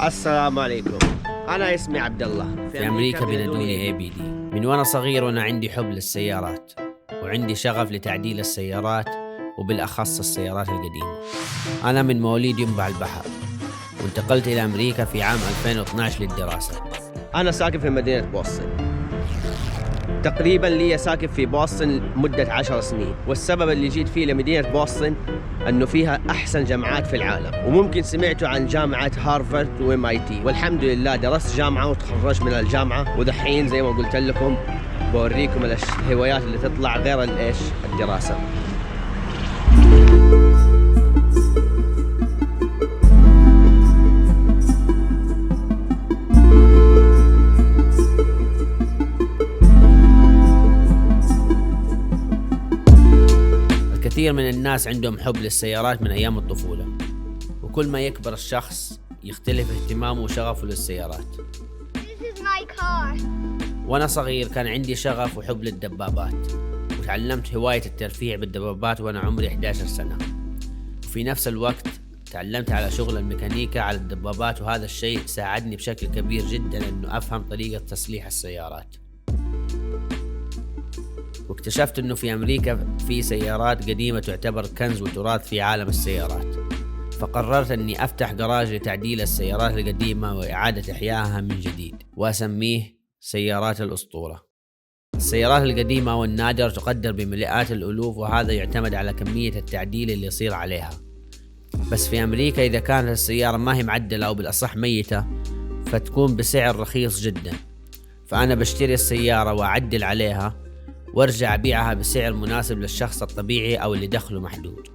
السلام عليكم. أنا اسمي عبد الله. في أمريكا بينادوني ABD. من وأنا صغير وأنا عندي حب للسيارات، وعندي شغف لتعديل السيارات وبالأخص السيارات القديمة. أنا من مواليد ينبع البحر، وانتقلت إلى أمريكا في عام 2012 للدراسة. أنا ساكن في مدينة بوسطن، تقريبا لي ساكن في بوسطن مدة 10 سنين، والسبب اللي جيت فيه لمدينة بوسطن أنه فيها أحسن جامعات في العالم. وممكن سمعتوا عن جامعة هارفارد وMIT، والحمد لله درست جامعة وتخرجت من الجامعة، ودحين زي ما قلت لكم بوريكم الهوايات اللي تطلع غير الدراسة. كثير من الناس عندهم حب للسيارات من أيام الطفولة، وكل ما يكبر الشخص يختلف اهتمامه وشغفه للسيارات. This is my car. وأنا صغير كان عندي شغف وحب للدبابات، وتعلمت هواية الترفيع بالدبابات وأنا عمري 11 سنة. وفي نفس الوقت تعلمت على شغل الميكانيكا على الدبابات، وهذا الشيء ساعدني بشكل كبير جدا أنه أفهم طريقة تصليح السيارات. واكتشفت أنه في أمريكا في سيارات قديمة تعتبر كنز وتراث في عالم السيارات، فقررت أني أفتح جراج لتعديل السيارات القديمة وإعادة إحيائها من جديد، وأسميه سيارات الأسطورة. السيارات القديمة والنادرة تقدر بمئات الألوف، وهذا يعتمد على كمية التعديل اللي يصير عليها. بس في أمريكا إذا كانت السيارة ما هي معدلة أو بالأصح ميتة فتكون بسعر رخيص جدا، فأنا بشتري السيارة وأعدل عليها وارجع أبيعها بسعر مناسب للشخص الطبيعي أو اللي دخله محدود.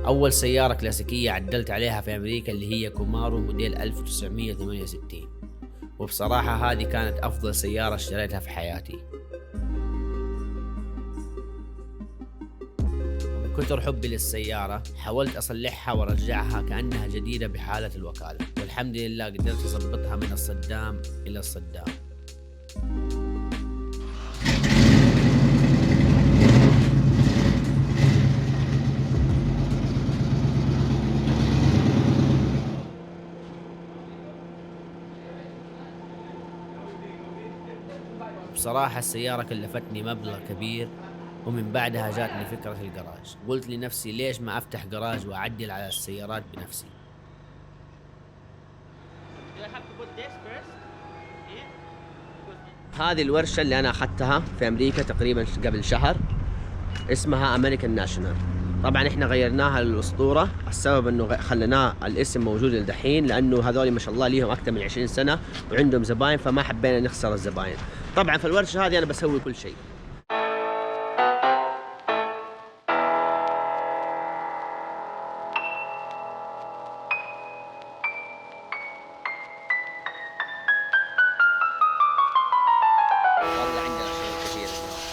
أول سيارة كلاسيكية عدلت عليها في أمريكا اللي هي كومارو موديل 1968، وبصراحة هذه كانت أفضل سيارة اشتريتها في حياتي. كثر حبي للسيارة حاولت أصلحها وأرجعها كأنها جديدة بحالة الوكالة، والحمد لله قدرت أضبطها من الصدام إلى الصدام. بصراحة السيارة كلفتني مبلغ كبير، ومن بعدها جاتني فكرة الجراج. قلت لنفسي ليش ما أفتح جراج وأعدل على السيارات بنفسي. هذه الورشة اللي أنا أخذتها في أمريكا تقريبا قبل شهر، اسمها أمريكان ناشونال. طبعا إحنا غيرناها للأسطورة، السبب أنه خليناه الاسم موجود للدحين لأنه هذول ما شاء الله ليهم أكثر من 20 سنة وعندهم زباين، فما حبينا نخسر الزباين. طبعا في الورشة هذه أنا بسوي كل شيء.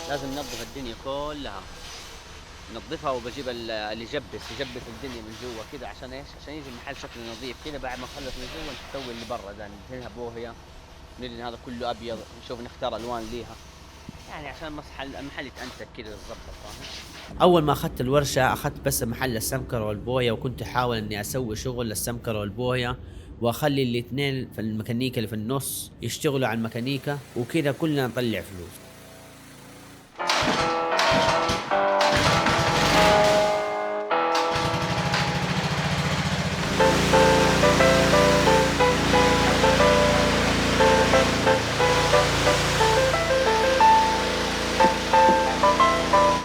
لازم ننظف الدنيا كلها، ننظفها وبجيب اللي يجبس الدنيا من جوا كده. عشان ايش؟ عشان يجي المحل شكله نظيف كده. بعد ما نخلص من جوا نسوي اللي برا ده، ندهنها بوهية، ندهن هذا كله ابيض، نشوف نختار الوان ليها يعني عشان المحل يتأنسك كده بالضبط. أول ما أخذت الورشة أخذت بس محل السمكرة والبوية، وكنت أحاول إني أسوي شغل للسمكرة والبوية وأخلي الاثنين في الميكانيكا اللي في النص يشتغلوا على الميكانيكا، وكده كلنا نطلع فلوس.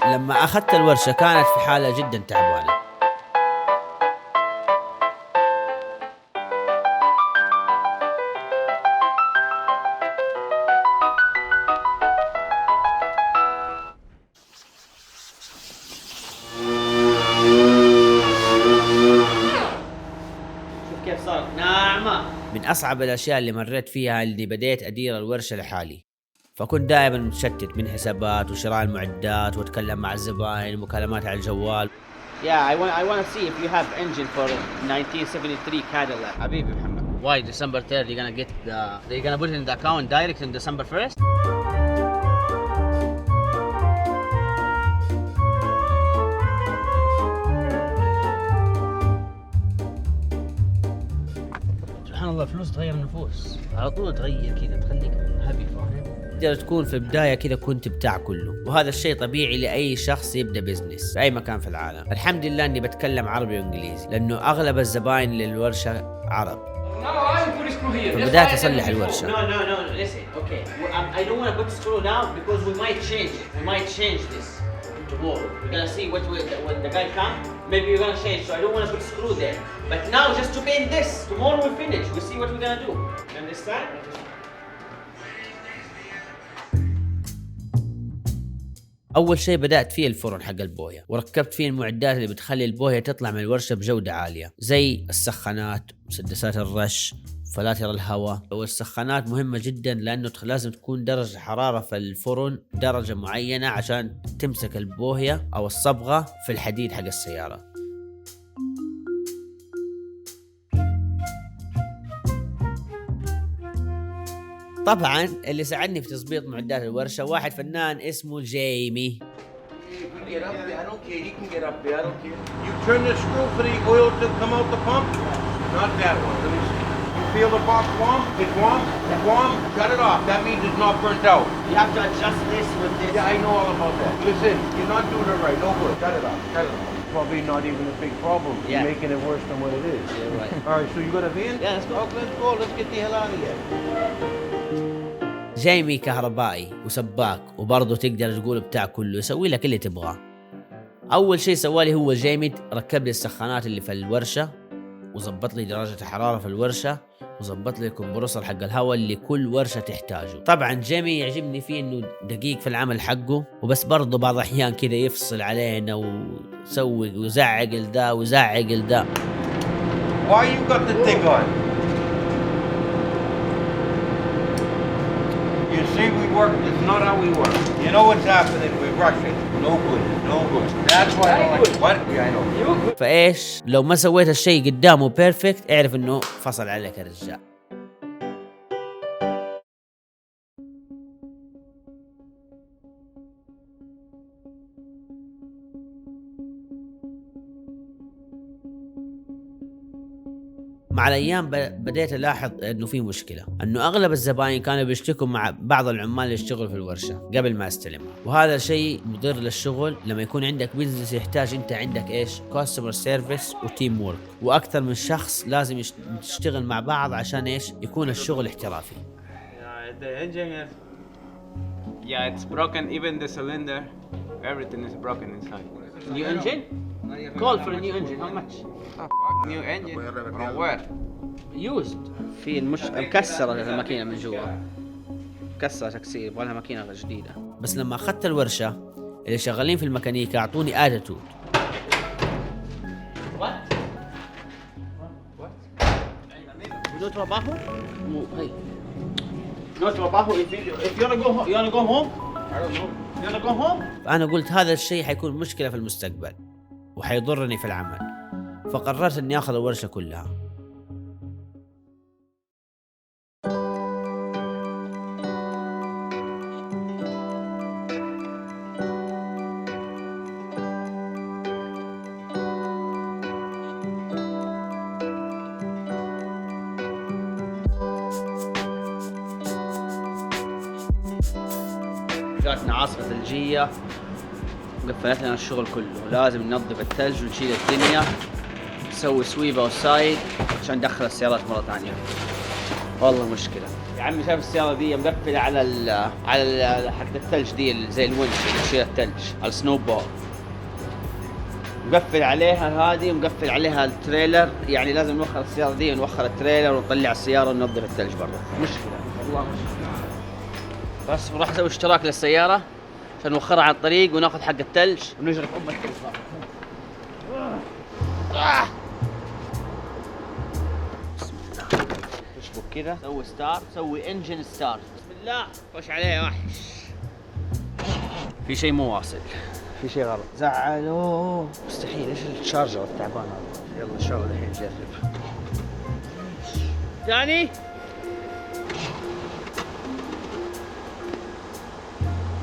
لما أخذت الورشة كانت في حالة جدا تعبانة. شوف كيف صارت ناعمة. من أصعب الأشياء اللي مريت فيها اللي بديت أدير الورشة لحالي، فكنت دائما متشتت من حسابات وشراء المعدات واتكلم مع الزبائن ومكالمات على الجوال. Yeah, I want to see if you have engine for 1973 Cadillac. حبيبي محمد. Why December 3rd you're gonna get they're gonna put it in the account direct on December 1st? والله الفلوس تغير النفوس، على طول تغير كذا تخليك هابي، فاهم؟ تقدر تكون في البداية كذا كنت بتاع كله، وهذا الشيء طبيعي لأي شخص يبدأ بزنس في أي مكان في العالم. الحمد لله إني بتكلم عربي وإنجليزي لأنه أغلب الزباين للورشة عرب. فبدأت أصلح الورشة. No, listen, okay. I don't want to put screw now because we might change it. We might change this tomorrow. We're gonna see when the guy comes. Maybe we're gonna change. So I don't want to put screw there. But now just to paint this. Tomorrow we finish. We see what we're gonna do. You understand? أول شيء بدأت فيه الفرن حق البوية، وركبت فيه المعدات اللي بتخلي البوية تطلع من الورشة بجودة عالية، زي السخانات، مسدسات الرش، فلاتر الهواء. والسخانات مهمة جدا لأنه لازم تكون درجة حرارة في الفرن درجة معينة عشان تمسك البوية أو الصبغة في الحديد حق السيارة. طبعا اللي ساعدني في تظبيط معدات الورشة واحد فنان اسمه جيمي. Get up there. I don't care. You can get up there. I don't care. You turn the screw for the oil to come out the pump. Not that one. Let me see. You feel the box warm? It's warm? It's warm? Shut it off. That means it's not burnt out. You have to adjust this with this. Yeah, I know all about that. Listen, you're not doing it right. No good. Shut it off. Shut it off. Probably not even a big problem. Yeah. You're making it worse than what it is. Yeah, right. All right, so you got a van? Yeah, let's go. Oh, let's go. Let's get the hell out of here. جيمي كهربائي وسباك وبرضه تقدر تقول بتاع كله، يسوي لك اللي تبغاه. أول شيء سوالي هو جيمي ركب لي السخانات اللي في الورشة، وظبط لي درجة الحرارة في الورشة، وظبط لي الكمبرسور حق الهواء اللي كل ورشة تحتاجه. طبعا جيمي يعجبني فيه إنه دقيق في العمل حقه، وبس برضه بعض الأحيان كذا يفصل علينا ويسوي ويزعق لدا ويزعق لدا. Why you got the thing on? You see, we work. It's not how we work. You know what's happening? We're rushing. No good. No good. That's why I don't like. What? Yeah, I know. فإيش لو ما سويت الشيء قدامه بيرفكت اعرف إنه فصل عليك الرجال. مع الأيام بديت ألاحظ إنه في مشكلة، إنه أغلب الزباين كانوا بيشتكوا مع بعض العمال اللي يشتغلوا في الورشة قبل ما استلمها، وهذا شيء مضر للشغل. لما يكون عندك بيزنس يحتاج أنت عندك إيش؟ كاستمر سيرفيس وتيم وورك، وأكثر من شخص لازم تشتغل مع بعض عشان إيش؟ يكون الشغل احترافي. The engine is, yeah, it's broken. Even the cylinder, everything is broken inside. New engine? Call for a new engine. How much? New engine from where? Used. في مكسرة الماكينة من جوا. مكسرة تكسير، يبغى لها ماكينة جديدة. بس لما أخذت الورشة اللي شغالين في الميكانيكا أعطوني اتيتود. What? No trabajo? Hey. No trabajo. If you wanna go home, you wanna go home? I don't know. You wanna go home? فأنا قلت هذا الشيء حيكون مشكلة في المستقبل وحيضرني في العمل، فقررت أني أخذ الورشة كلها. جاتنا عاصفة ثلجية وقفلت لنا الشغل كله، لازم ننظف الثلج ونشيل الدنيا، نسوي سويبة والسايد عشان ندخل السيارات مرة ثانية. والله مشكلة يا عمي. شايف السيارة دي مقفلة على حق الثلج دي زي الونش اللي تشيل الثلج على السنو بول، مقفل عليها هذه ومقفل عليها التريلر. يعني لازم نوخر السيارة دي ونوخر التريلر ونطلع السيارة وننظف الثلج برضه. مشكلة والله مشكلة. بس راح اسوي اشتراك للسيارة عشان نوخرها على الطريق وناخذ حق الثلج ونجرب ام الثلج. بسم الله. تشبك كذا، سوي ستارت، سوي انجن ستارت. بسم الله، خش عليه يا وحش. في شيء مو واصل، في شيء غلط. زعلوه مستحيل. ايش الشارجر التعبان هذا؟ يلا ان شاء الله الحين نجرب. داني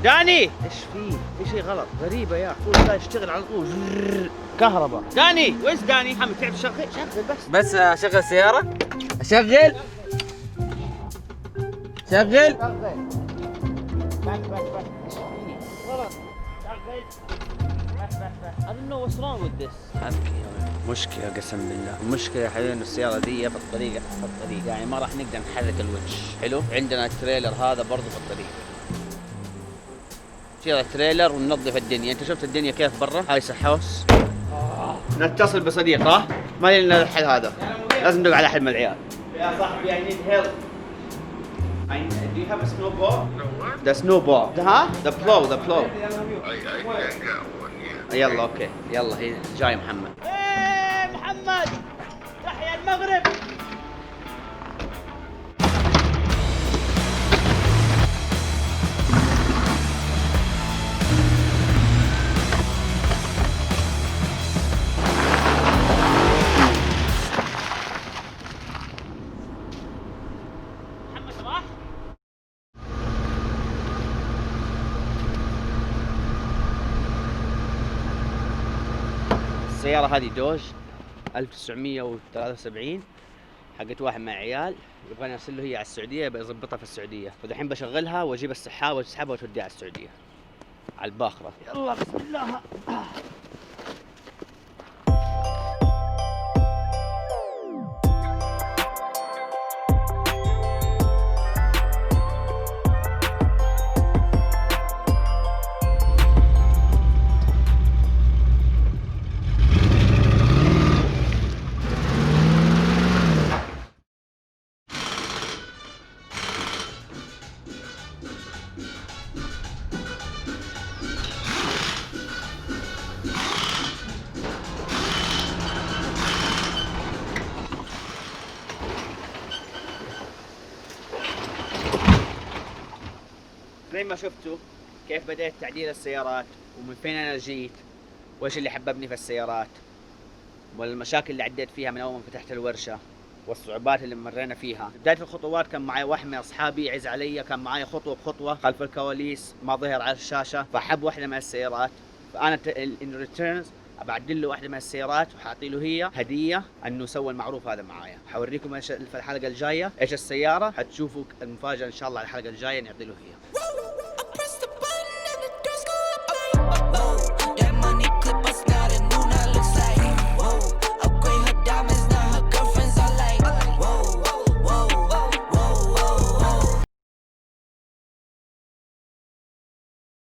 داني، ايش في شيء غلط. غريبة يا اخي، لا يشتغل على طول كهرباء. داني ويش داني؟ حمد تعرف تشغل؟ شغل بس اشغل السيارة؟ اشغل شغل. I don't know what's wrong with this. مشكلة قسم بالله، المشكلة يا حبيبي إنه السيارة دي في الطريق يعني ما راح نقدر نحرك الوجه. حلو؟ عندنا التريلر هذا برضه في الطريق. شيل التريلر وننظف الدنيا. أنت شفت الدنيا كيف برا؟ هاي سحوس. نتصل بصديق ها؟ ما لنا الحل هذا. لازم ندق على أحد من العيال. يا صاحبي I need help. Do you have a snowball? No what? The snowball. ها؟ The plow. I can get one. يلا اوكي يلا هي جاي محمد. ايه محمد تحيا المغرب. محمد راح. السيارة هذه دوج 1973 حقت واحد من العيال، يبغاني ارسل له هي على السعودية، بيظبطها في السعودية، فدحين بشغلها واجيب السحابة وتسحبها وتوديها على السعودية على الباخرة. يلا بسم الله. زي ما شفتوا كيف بدأت تعديل السيارات ومن فين أنا جيت وإيش اللي حببني في السيارات والمشاكل اللي عديت فيها من أول ما فتحت الورشة والصعوبات اللي مرينا فيها. بداية الخطوات كان معي واحد من أصحابي يعز علي، كان معي خطوة بخطوة خلف الكواليس ما ظهر على الشاشة، فحب واحدة من السيارات، فأنا إن ريتيرنز أبعدل له واحدة من السيارات وحاعطي له هي هدية إنه سوى المعروف هذا معايا. حوريكم في الحلقة الجاية إيش السيارة، حتشوفوا المفاجأة إن شاء الله على الحلقة الجاية نعطي له هي.